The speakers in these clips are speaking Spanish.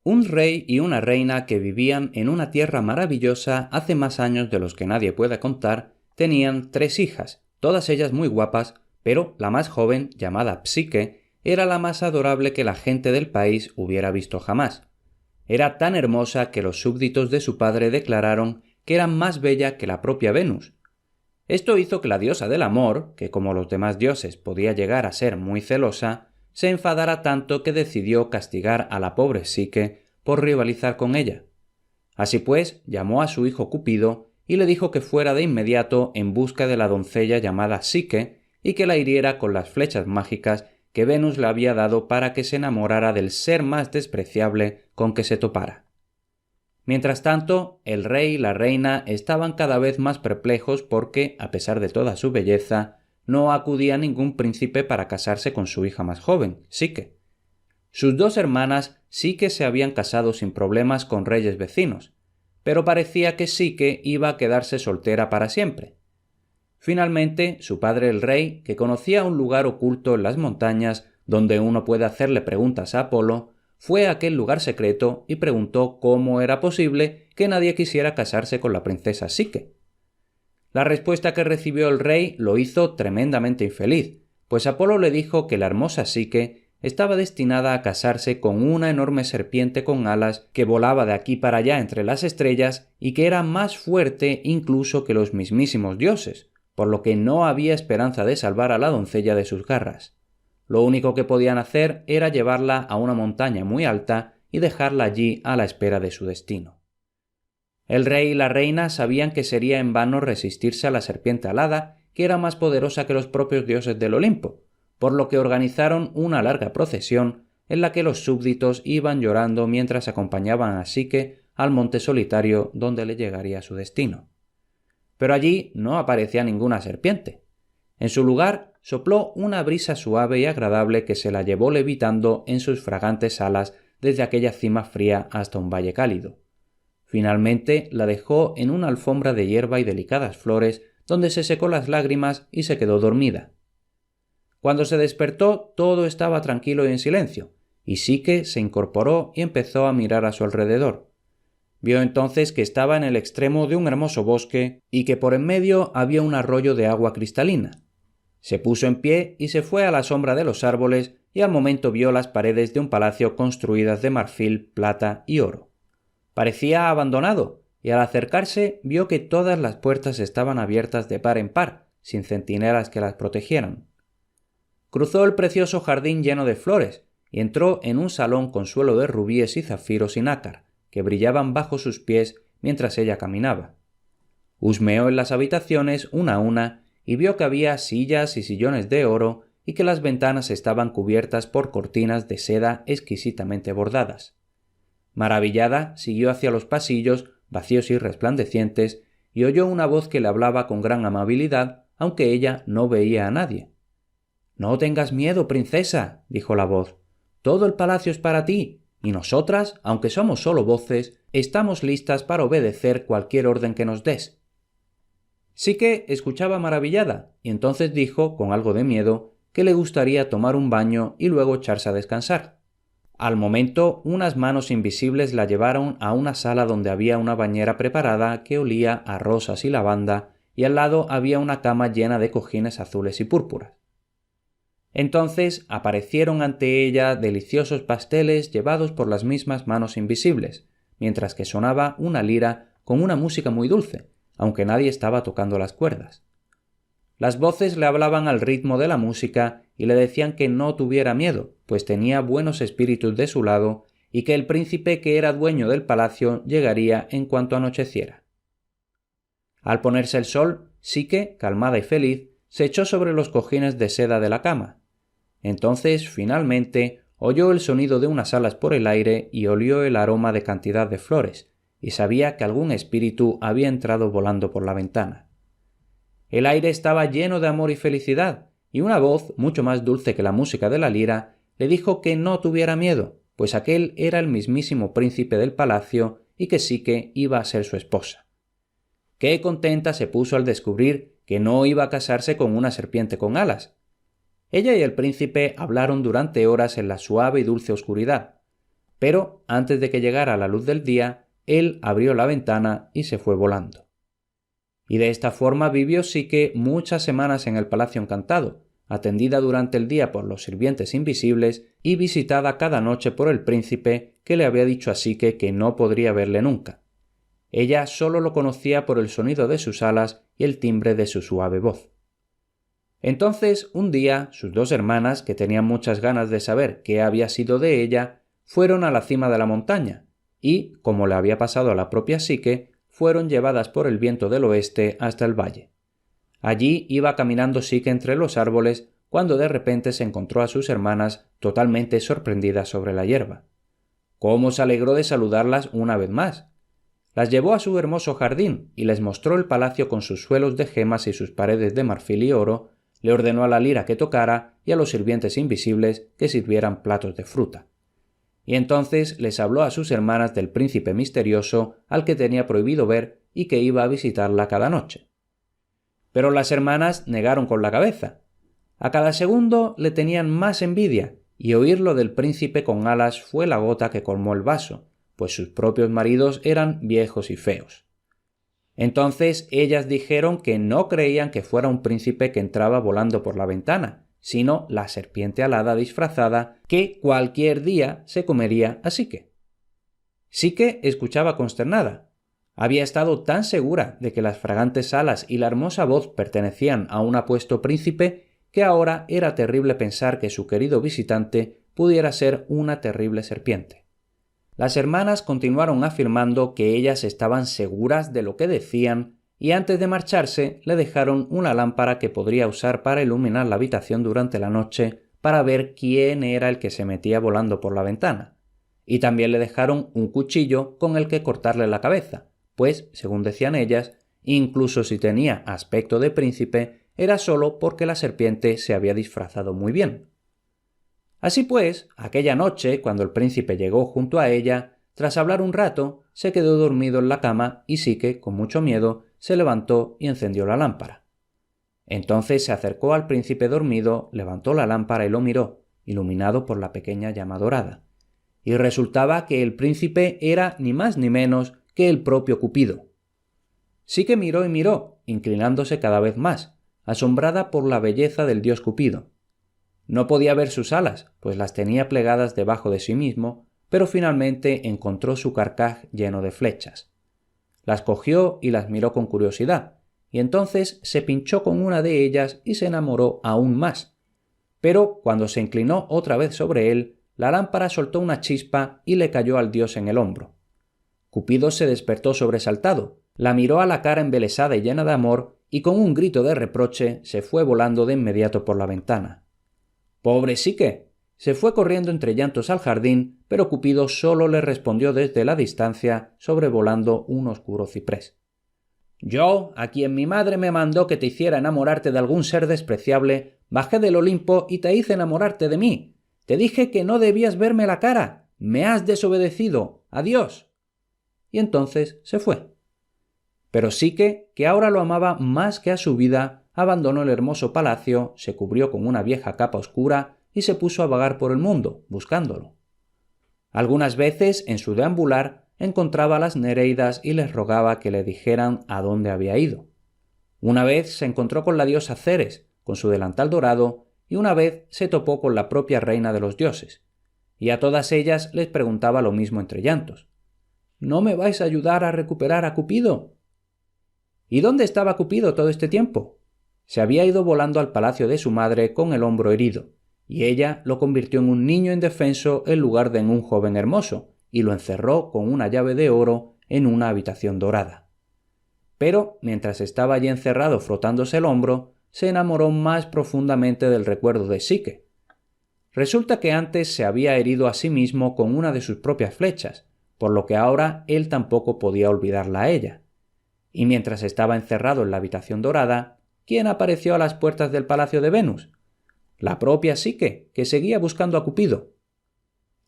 Un rey y una reina que vivían en una tierra maravillosa hace más años de los que nadie pueda contar, tenían 3 hijas, todas ellas muy guapas, pero la más joven, llamada Psique, era la más adorable que la gente del país hubiera visto jamás. Era tan hermosa que los súbditos de su padre declararon que era más bella que la propia Venus. Esto hizo que la diosa del amor, que como los demás dioses podía llegar a ser muy celosa, se enfadara tanto que decidió castigar a la pobre Psique por rivalizar con ella. Así pues, llamó a su hijo Cupido y le dijo que fuera de inmediato en busca de la doncella llamada Psique y que la hiriera con las flechas mágicas que Venus le había dado para que se enamorara del ser más despreciable con que se topara. Mientras tanto, el rey y la reina estaban cada vez más perplejos porque, a pesar de toda su belleza, no acudía ningún príncipe para casarse con su hija más joven, Psique. Sus 2 hermanas sí que se habían casado sin problemas con reyes vecinos, pero parecía que Psique iba a quedarse soltera para siempre. Finalmente, su padre el rey, que conocía un lugar oculto en las montañas donde uno puede hacerle preguntas a Apolo, fue a aquel lugar secreto y preguntó cómo era posible que nadie quisiera casarse con la princesa Psique. La respuesta que recibió el rey lo hizo tremendamente infeliz, pues Apolo le dijo que la hermosa Psique estaba destinada a casarse con una enorme serpiente con alas que volaba de aquí para allá entre las estrellas y que era más fuerte incluso que los mismísimos dioses, por lo que no había esperanza de salvar a la doncella de sus garras. Lo único que podían hacer era llevarla a una montaña muy alta y dejarla allí a la espera de su destino. El rey y la reina sabían que sería en vano resistirse a la serpiente alada, que era más poderosa que los propios dioses del Olimpo, por lo que organizaron una larga procesión en la que los súbditos iban llorando mientras acompañaban a Psique al monte solitario donde le llegaría su destino. Pero allí no aparecía ninguna serpiente. En su lugar sopló una brisa suave y agradable que se la llevó levitando en sus fragantes alas desde aquella cima fría hasta un valle cálido. Finalmente la dejó en una alfombra de hierba y delicadas flores donde se secó las lágrimas y se quedó dormida. Cuando se despertó todo estaba tranquilo y en silencio, y Psique se incorporó y empezó a mirar a su alrededor. Vio entonces que estaba en el extremo de un hermoso bosque y que por en medio había un arroyo de agua cristalina. Se puso en pie y se fue a la sombra de los árboles y al momento vio las paredes de un palacio construidas de marfil, plata y oro. Parecía abandonado y al acercarse vio que todas las puertas estaban abiertas de par en par, sin centinelas que las protegieran. Cruzó el precioso jardín lleno de flores y entró en un salón con suelo de rubíes y zafiros y nácar, que brillaban bajo sus pies mientras ella caminaba. Husmeó en las habitaciones una a una y vio que había sillas y sillones de oro y que las ventanas estaban cubiertas por cortinas de seda exquisitamente bordadas. Maravillada, siguió hacia los pasillos, vacíos y resplandecientes, y oyó una voz que le hablaba con gran amabilidad, aunque ella no veía a nadie. «No tengas miedo, princesa», dijo la voz. «Todo el palacio es para ti, y nosotras, aunque somos solo voces, estamos listas para obedecer cualquier orden que nos des». Psique escuchaba maravillada, y entonces dijo, con algo de miedo, que le gustaría tomar un baño y luego echarse a descansar. Al momento, unas manos invisibles la llevaron a una sala donde había una bañera preparada que olía a rosas y lavanda, y al lado había una cama llena de cojines azules y púrpuras. Entonces aparecieron ante ella deliciosos pasteles llevados por las mismas manos invisibles, mientras que sonaba una lira con una música muy dulce, aunque nadie estaba tocando las cuerdas. Las voces le hablaban al ritmo de la música y le decían que no tuviera miedo, pues tenía buenos espíritus de su lado y que el príncipe que era dueño del palacio llegaría en cuanto anocheciera. Al ponerse el sol, Psique, calmada y feliz, se echó sobre los cojines de seda de la cama. Entonces, finalmente, oyó el sonido de unas alas por el aire y olió el aroma de cantidad de flores, y sabía que algún espíritu había entrado volando por la ventana. El aire estaba lleno de amor y felicidad, y una voz, mucho más dulce que la música de la lira, le dijo que no tuviera miedo, pues aquel era el mismísimo príncipe del palacio y que Psique iba a ser su esposa. Qué contenta se puso al descubrir que no iba a casarse con una serpiente con alas. Ella y el príncipe hablaron durante horas en la suave y dulce oscuridad. pero antes de que llegara la luz del día, él abrió la ventana y se fue volando. Y de esta forma vivió Psique muchas semanas en el Palacio Encantado, atendida durante el día por los sirvientes invisibles y visitada cada noche por el príncipe que le había dicho a Psique que no podría verle nunca. Ella solo lo conocía por el sonido de sus alas y el timbre de su suave voz. Entonces, un día, sus dos hermanas, que tenían muchas ganas de saber qué había sido de ella, fueron a la cima de la montaña y, como le había pasado a la propia Psique, fueron llevadas por el viento del oeste hasta el valle. Allí iba caminando Psique entre los árboles cuando de repente se encontró a sus hermanas totalmente sorprendidas sobre la hierba. ¿Cómo se alegró de saludarlas una vez más? Las llevó a su hermoso jardín y les mostró el palacio con sus suelos de gemas y sus paredes de marfil y oro, le ordenó a la lira que tocara y a los sirvientes invisibles que sirvieran platos de fruta. Y entonces les habló a sus hermanas del príncipe misterioso al que tenía prohibido ver y que iba a visitarla cada noche. Pero las hermanas negaron con la cabeza. A cada segundo le tenían más envidia, y oírlo del príncipe con alas fue la gota que colmó el vaso, pues sus propios maridos eran viejos y feos. Entonces ellas dijeron que no creían que fuera un príncipe que entraba volando por la ventana, sino la serpiente alada disfrazada que cualquier día se comería a Psique. Psique escuchaba consternada. Había estado tan segura de que las fragantes alas y la hermosa voz pertenecían a un apuesto príncipe que ahora era terrible pensar que su querido visitante pudiera ser una terrible serpiente. Las hermanas continuaron afirmando que ellas estaban seguras de lo que decían y antes de marcharse le dejaron una lámpara que podría usar para iluminar la habitación durante la noche para ver quién era el que se metía volando por la ventana. Y también le dejaron un cuchillo con el que cortarle la cabeza, pues, según decían ellas, incluso si tenía aspecto de príncipe, era solo porque la serpiente se había disfrazado muy bien. Así pues, aquella noche, cuando el príncipe llegó junto a ella, tras hablar un rato, se quedó dormido en la cama y Psique, con mucho miedo, se levantó y encendió la lámpara. Entonces se acercó al príncipe dormido, levantó la lámpara y lo miró, iluminado por la pequeña llama dorada. Y resultaba que el príncipe era ni más ni menos que el propio Cupido. Psique miró y miró, inclinándose cada vez más, asombrada por la belleza del dios Cupido. No podía ver sus alas, pues las tenía plegadas debajo de sí mismo, pero finalmente encontró su carcaj lleno de flechas. Las cogió y las miró con curiosidad, y entonces se pinchó con una de ellas y se enamoró aún más. Pero cuando se inclinó otra vez sobre él, la lámpara soltó una chispa y le cayó al dios en el hombro. Cupido se despertó sobresaltado, la miró a la cara embelesada y llena de amor, y con un grito de reproche se fue volando de inmediato por la ventana. ¡Pobre Psique! Se fue corriendo entre llantos al jardín, pero Cupido solo le respondió desde la distancia, sobrevolando un oscuro ciprés. Yo, a quien mi madre me mandó que te hiciera enamorarte de algún ser despreciable, bajé del Olimpo y te hice enamorarte de mí. Te dije que no debías verme la cara. Me has desobedecido. Adiós. Y entonces se fue. Pero Psique, que ahora lo amaba más que a su vida, abandonó el hermoso palacio, se cubrió con una vieja capa oscura y se puso a vagar por el mundo, buscándolo. Algunas veces, en su deambular, encontraba a las nereidas y les rogaba que le dijeran a dónde había ido. Una vez se encontró con la diosa Ceres, con su delantal dorado, y una vez se topó con la propia reina de los dioses. Y a todas ellas les preguntaba lo mismo entre llantos. ¿No me vais a ayudar a recuperar a Cupido? ¿Y dónde estaba Cupido todo este tiempo? Se había ido volando al palacio de su madre con el hombro herido, y ella lo convirtió en un niño indefenso en lugar de en un joven hermoso, y lo encerró con una llave de oro en una habitación dorada. Pero, mientras estaba allí encerrado frotándose el hombro, se enamoró más profundamente del recuerdo de Psique. Resulta que antes se había herido a sí mismo con una de sus propias flechas, por lo que ahora él tampoco podía olvidarla a ella. Y mientras estaba encerrado en la habitación dorada, ¿quién apareció a las puertas del palacio de Venus? La propia Psique, que seguía buscando a Cupido.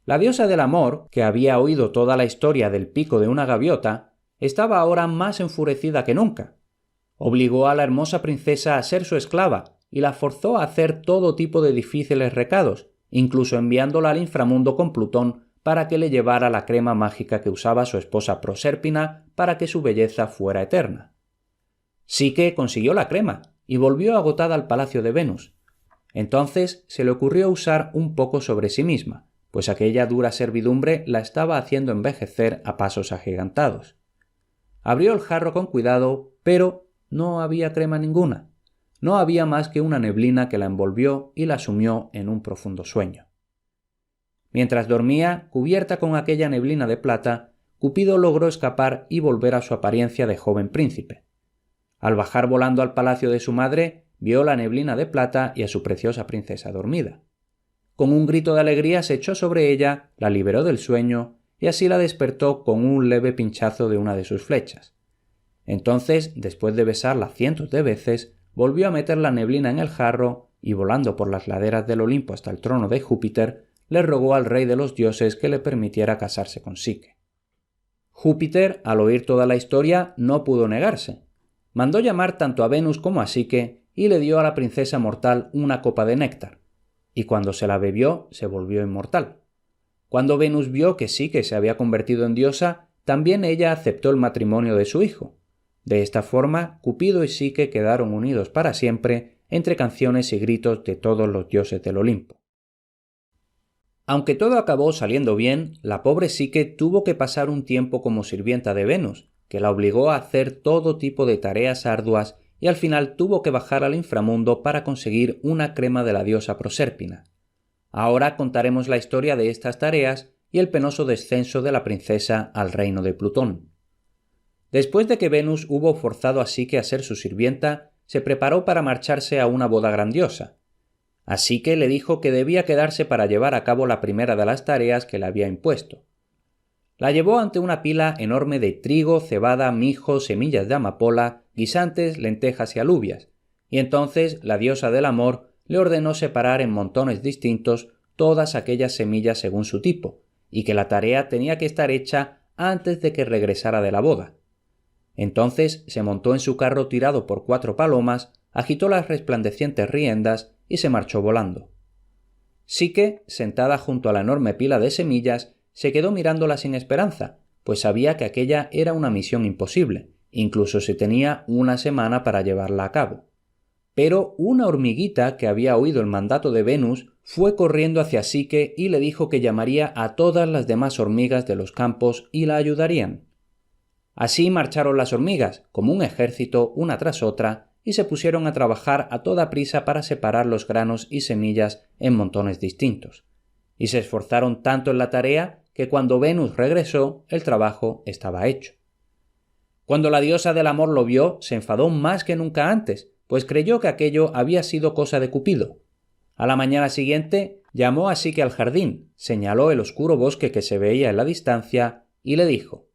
La diosa del amor, que había oído toda la historia del pico de una gaviota, estaba ahora más enfurecida que nunca. Obligó a la hermosa princesa a ser su esclava y la forzó a hacer todo tipo de difíciles recados, incluso enviándola al inframundo con Plutón para que le llevara la crema mágica que usaba su esposa Prosérpina para que su belleza fuera eterna. Psique consiguió la crema y volvió agotada al palacio de Venus. Entonces se le ocurrió usar un poco sobre sí misma, pues aquella dura servidumbre la estaba haciendo envejecer a pasos agigantados. Abrió el jarro con cuidado, pero no había crema ninguna. No había más que una neblina que la envolvió y la sumió en un profundo sueño. Mientras dormía, cubierta con aquella neblina de plata, Cupido logró escapar y volver a su apariencia de joven príncipe. Al bajar volando al palacio de su madre, vio la neblina de plata y a su preciosa princesa dormida. Con un grito de alegría se echó sobre ella, la liberó del sueño y así la despertó con un leve pinchazo de una de sus flechas. Entonces, después de besarla cientos de veces, volvió a meter la neblina en el jarro y, volando por las laderas del Olimpo hasta el trono de Júpiter, le rogó al rey de los dioses que le permitiera casarse con Psique. Júpiter, al oír toda la historia, no pudo negarse. Mandó llamar tanto a Venus como a Psique y le dio a la princesa mortal una copa de néctar, y cuando se la bebió se volvió inmortal. Cuando Venus vio que Psique se había convertido en diosa, también ella aceptó el matrimonio de su hijo. De esta forma, Cupido y Psique quedaron unidos para siempre entre canciones y gritos de todos los dioses del Olimpo. Aunque todo acabó saliendo bien, la pobre Psique tuvo que pasar un tiempo como sirvienta de Venus, que la obligó a hacer todo tipo de tareas arduas y al final tuvo que bajar al inframundo para conseguir una crema de la diosa Prosérpina. Ahora contaremos la historia de estas tareas y el penoso descenso de la princesa al reino de Plutón. Después de que Venus hubo forzado a Psique a ser su sirvienta, se preparó para marcharse a una boda grandiosa. Así que le dijo que debía quedarse para llevar a cabo la primera de las tareas que le había impuesto. La llevó ante una pila enorme de trigo, cebada, mijo, semillas de amapola, guisantes, lentejas y alubias, y entonces la diosa del amor le ordenó separar en montones distintos todas aquellas semillas según su tipo, y que la tarea tenía que estar hecha antes de que regresara de la boda. Entonces se montó en su carro tirado por 4 palomas, agitó las resplandecientes riendas y se marchó volando. Psique, sentada junto a la enorme pila de semillas, se quedó mirándola sin esperanza, pues sabía que aquella era una misión imposible, incluso si tenía una semana para llevarla a cabo. Pero una hormiguita que había oído el mandato de Venus fue corriendo hacia Psique y le dijo que llamaría a todas las demás hormigas de los campos y la ayudarían. Así marcharon las hormigas, como un ejército, una tras otra, y se pusieron a trabajar a toda prisa para separar los granos y semillas en montones distintos. Y se esforzaron tanto en la tarea que cuando Venus regresó, el trabajo estaba hecho. Cuando la diosa del amor lo vio, se enfadó más que nunca antes, pues creyó que aquello había sido cosa de Cupido. A la mañana siguiente, llamó a Psique al jardín, señaló el oscuro bosque que se veía en la distancia y le dijo: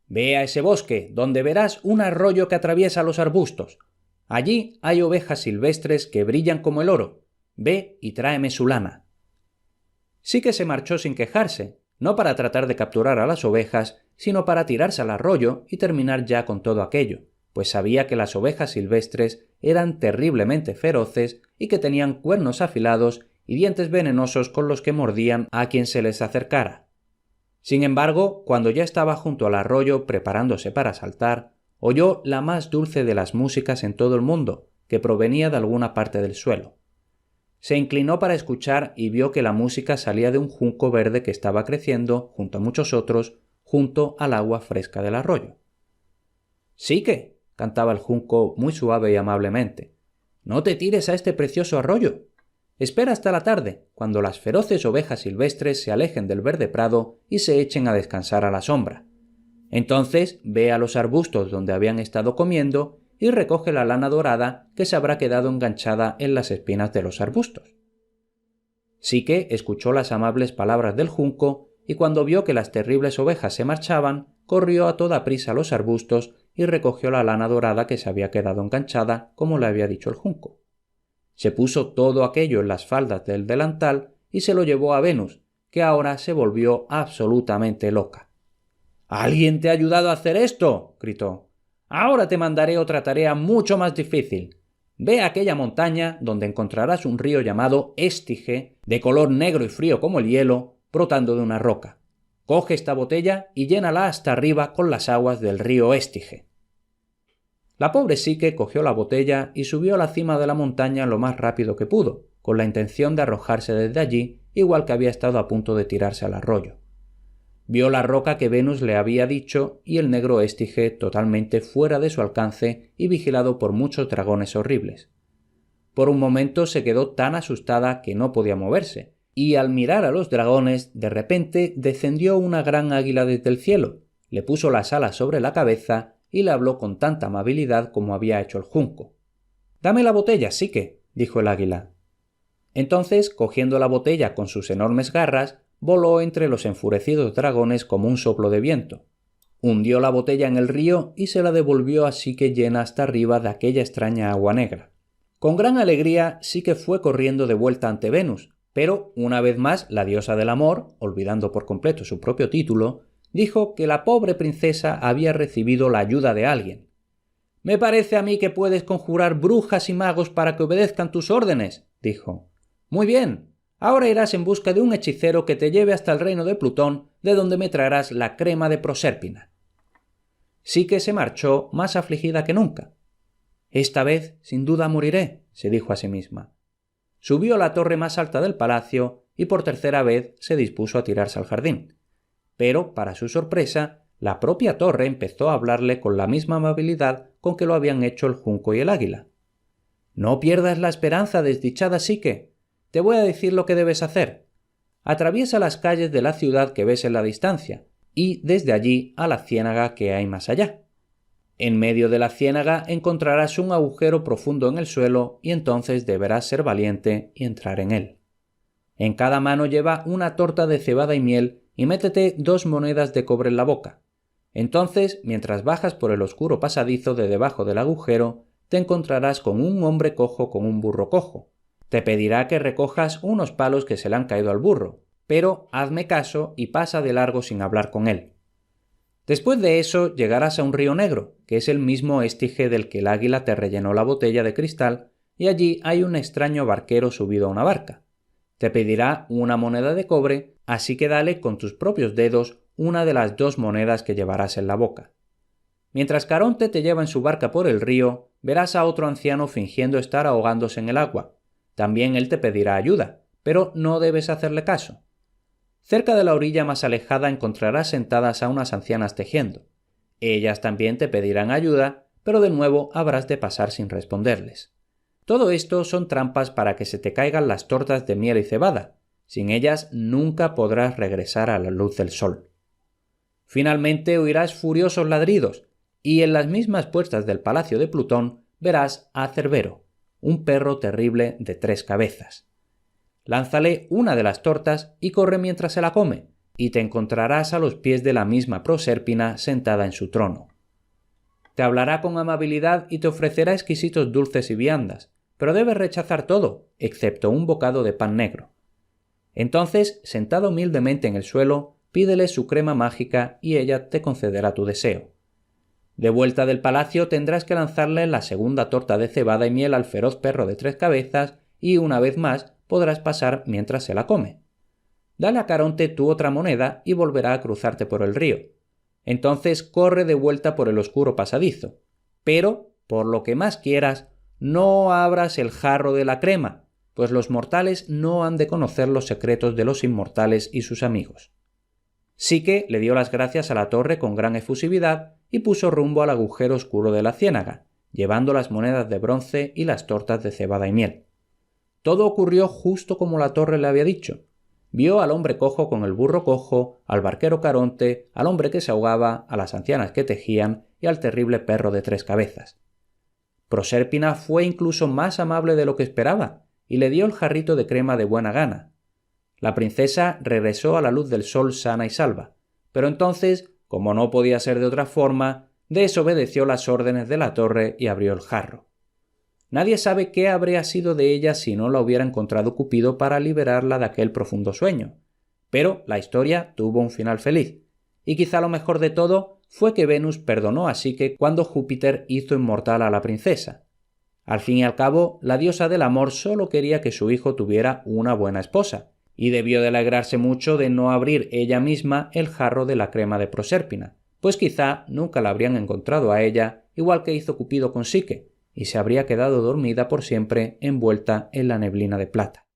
«Ve a ese bosque, donde verás un arroyo que atraviesa los arbustos. Allí hay ovejas silvestres que brillan como el oro. Ve y tráeme su lana». Psique se marchó sin quejarse, no para tratar de capturar a las ovejas, sino para tirarse al arroyo y terminar ya con todo aquello, pues sabía que las ovejas silvestres eran terriblemente feroces y que tenían cuernos afilados y dientes venenosos con los que mordían a quien se les acercara. Sin embargo, cuando ya estaba junto al arroyo preparándose para saltar, oyó la más dulce de las músicas en todo el mundo, que provenía de alguna parte del suelo. Se inclinó para escuchar y vio que la música salía de un junco verde que estaba creciendo, junto a muchos otros, junto al agua fresca del arroyo. «Psique», cantaba el junco muy suave y amablemente, «no te tires a este precioso arroyo. Espera hasta la tarde, cuando las feroces ovejas silvestres se alejen del verde prado y se echen a descansar a la sombra. Entonces ve a los arbustos donde habían estado comiendo y recoge la lana dorada que se habrá quedado enganchada en las espinas de los arbustos». Psique escuchó las amables palabras del junco y cuando vio que las terribles ovejas se marchaban, corrió a toda prisa a los arbustos y recogió la lana dorada que se había quedado enganchada, como le había dicho el junco. Se puso todo aquello en las faldas del delantal y se lo llevó a Venus, que ahora se volvió absolutamente loca. «¿Alguien te ha ayudado a hacer esto?», gritó. «Ahora te mandaré otra tarea mucho más difícil. Ve a aquella montaña donde encontrarás un río llamado Estige, de color negro y frío como el hielo, brotando de una roca. Coge esta botella y llénala hasta arriba con las aguas del río Estige. La pobre Psique cogió la botella y subió a la cima de la montaña lo más rápido que pudo, con la intención de arrojarse desde allí, igual que había estado a punto de tirarse al arroyo. Vio la roca que Venus le había dicho y el negro Estige totalmente fuera de su alcance y vigilado por muchos dragones horribles. Por un momento se quedó tan asustada que no podía moverse, y al mirar a los dragones, de repente descendió una gran águila desde el cielo, le puso las alas sobre la cabeza y le habló con tanta amabilidad como había hecho el junco. «Dame la botella, Psique», dijo el águila. Entonces, cogiendo la botella con sus enormes garras, voló entre los enfurecidos dragones como un soplo de viento. Hundió la botella en el río y se la devolvió a Psique llena hasta arriba de aquella extraña agua negra. Con gran alegría, Psique fue corriendo de vuelta ante Venus, pero una vez más la diosa del amor, olvidando por completo su propio título, dijo que la pobre princesa había recibido la ayuda de alguien. «Me parece a mí que puedes conjurar brujas y magos para que obedezcan tus órdenes», dijo. «Muy bien, ahora irás en busca de un hechicero que te lleve hasta el reino de Plutón, de donde me traerás la crema de Prosérpina». Psique se marchó más afligida que nunca. «Esta vez, sin duda, moriré», se dijo a sí misma. Subió a la torre más alta del palacio y por tercera vez se dispuso a tirarse al jardín. Pero, para su sorpresa, la propia torre empezó a hablarle con la misma amabilidad con que lo habían hecho el junco y el águila. «No pierdas la esperanza, desdichada Psique. Te voy a decir lo que debes hacer. Atraviesa las calles de la ciudad que ves en la distancia y desde allí a la ciénaga que hay más allá. En medio de la ciénaga encontrarás un agujero profundo en el suelo y entonces deberás ser valiente y entrar en él. En cada mano lleva una torta de cebada y miel y métete 2 monedas de cobre en la boca. Entonces, mientras bajas por el oscuro pasadizo de debajo del agujero, te encontrarás con un hombre cojo con un burro cojo. Te pedirá que recojas unos palos que se le han caído al burro, pero hazme caso y pasa de largo sin hablar con él. Después de eso llegarás a un río negro, que es el mismo Estige del que el águila te rellenó la botella de cristal, y allí hay un extraño barquero subido a una barca. Te pedirá una moneda de cobre, así que dale con tus propios dedos una de las 2 monedas que llevarás en la boca. Mientras Caronte te lleva en su barca por el río, verás a otro anciano fingiendo estar ahogándose en el agua. También él te pedirá ayuda, pero no debes hacerle caso. Cerca de la orilla más alejada encontrarás sentadas a unas ancianas tejiendo. Ellas también te pedirán ayuda, pero de nuevo habrás de pasar sin responderles. Todo esto son trampas para que se te caigan las tortas de miel y cebada. Sin ellas nunca podrás regresar a la luz del sol. Finalmente oirás furiosos ladridos, y en las mismas puertas del palacio de Plutón verás a Cerbero, un perro terrible de 3 cabezas. Lánzale una de las tortas y corre mientras se la come, y te encontrarás a los pies de la misma Prosérpina sentada en su trono. Te hablará con amabilidad y te ofrecerá exquisitos dulces y viandas, pero debes rechazar todo, excepto un bocado de pan negro. Entonces, sentado humildemente en el suelo, pídele su crema mágica y ella te concederá tu deseo. De vuelta del palacio tendrás que lanzarle la segunda torta de cebada y miel al feroz perro de 3 cabezas y una vez más podrás pasar mientras se la come. Dale a Caronte tu otra moneda y volverá a cruzarte por el río. Entonces corre de vuelta por el oscuro pasadizo. Pero, por lo que más quieras, no abras el jarro de la crema, pues los mortales no han de conocer los secretos de los inmortales y sus amigos. Psique le dio las gracias a la torre con gran efusividad y puso rumbo al agujero oscuro de la ciénaga, llevando las monedas de bronce y las tortas de cebada y miel. Todo ocurrió justo como la torre le había dicho. Vio al hombre cojo con el burro cojo, al barquero Caronte, al hombre que se ahogaba, a las ancianas que tejían y al terrible perro de 3 cabezas. Prosérpina fue incluso más amable de lo que esperaba y le dio el jarrito de crema de buena gana. La princesa regresó a la luz del sol sana y salva, pero entonces, como no podía ser de otra forma, desobedeció las órdenes de la torre y abrió el jarro. Nadie sabe qué habría sido de ella si no la hubiera encontrado Cupido para liberarla de aquel profundo sueño. Pero la historia tuvo un final feliz, y quizá lo mejor de todo fue que Venus perdonó a Psique cuando Júpiter hizo inmortal a la princesa. Al fin y al cabo, la diosa del amor solo quería que su hijo tuviera una buena esposa, y debió de alegrarse mucho de no abrir ella misma el jarro de la crema de Prosérpina, pues quizá nunca la habrían encontrado a ella, igual que hizo Cupido con Psique, y se habría quedado dormida por siempre envuelta en la neblina de plata.